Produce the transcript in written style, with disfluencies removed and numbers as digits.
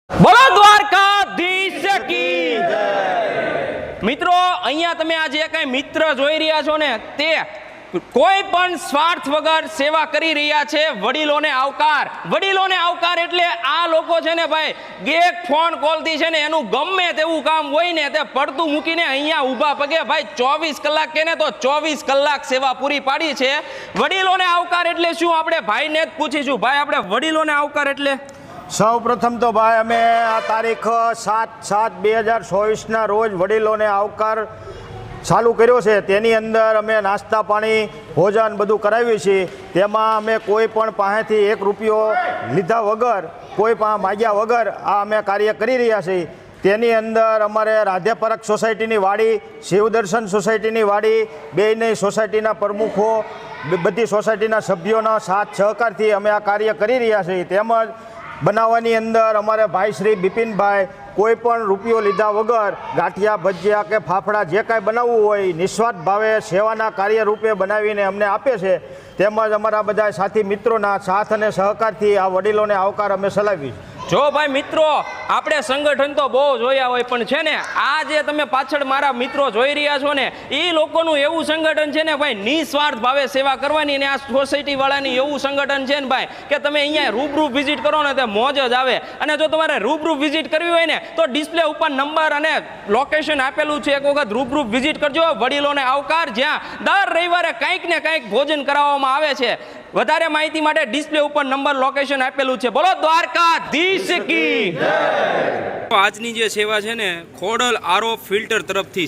બોલો દ્વારકાધીશ કી જય। મિત્રો અહીંયા તમે આ જે કઈ મિત્ર જોઈ રહ્યા છો ને તે કોઈ પણ સ્વાર્થ વગર સેવા કરી રહ્યા છે। વડીલોને આવકાર એટલે આ લોકો છે ને ભાઈ એક ફોન કોલ થી છે ને એનું ગમે તેવું કામ હોય ને તે પડતું મૂકીને અહીંયા ઊભા પગે ભાઈ 24 કલાક કે ને તો 24 કલાક સેવા પૂરી પાડી છે। વડીલોને આવકાર એટલે શું આપણે ભાઈને જ પૂછીશું। ભાઈ આપણે વડીલોને આવકાર એટલે સૌ પ્રથમ તો ભાઈ અમે આ તારીખ 7/7/2024ના રોજ વડીલોને આવકાર ચાલુ કર્યો છે। તેની અંદર અમે નાસ્તા પાણી ભોજન બધું કરાવ્યું છે। તેમાં અમે કોઈ પણ પાસેથી 1 રૂપિયો લીધા વગર કોઈ પાસે માગ્યા વગર આ અમે કાર્ય કરી રહ્યા છીએ। તેની અંદર અમારે રાધેપરક સોસાયટીની વાડી, શિવદર્શન સોસાયટીની વાડી, બેયની સોસાયટીના પ્રમુખો, બધી સોસાયટીના સભ્યોના સાથ સહકારથી અમે આ કાર્ય કરી રહ્યા છીએ। તેમજ બનાવવાની અંદર અમારે ભાઈ શ્રી બિપિનભાઈ કોઈ પણ રૂપિયો લીધા વગર ગાંઠિયા ભજીયા કે ફાફડા જે કાંઈ બનાવવું હોય નિસ્વાર્થ ભાવે સેવાના કાર્ય રૂપે બનાવીને અમને આપે છે। તેમજ અમારા બધા સાથી મિત્રોના સાથ અને સહકારથી આ વડીલોને આવકાર અમે ચલાવી છે। જો ભાઈ મિત્રો આપણે સંગઠન તો બહુ જોયા હોય પણ છે ને આ જે તમે પાછળ મારા મિત્રો જોઈ રહ્યા છો ને એ લોકોનું એવું સંગઠન છે ને ભાઈ નિસ્વાર્થ ભાવે સેવા કરવાની ને આ સોસાયટી વાળાની એવું સંગઠન છે ને ભાઈ કે તમે અહીંયા રૂબરૂ વિઝિટ કરો ને તે મોજ જ આવે। અને જો તમારે રૂબરૂ વિઝિટ કરવી હોય ને તો ડિસ્પ્લે ઉપર નંબર અને લોકેશન આપેલું છે, એક વખત રૂબરૂ વિઝિટ કરજો। વડીલોને આવકાર જ્યાં દર રવિવારે કંઈક ને કંઈક ભોજન કરાવવામાં આવે છે। વધારે માહિતી માટે ડિસ્પ્લે ઉપર નંબર લોકેશન આપેલું છે। બોલો દ્વારકાધીશ કી જય। આજની જે સેવા છે ને ખોડલ આરઓ ફિલ્ટર તરફથી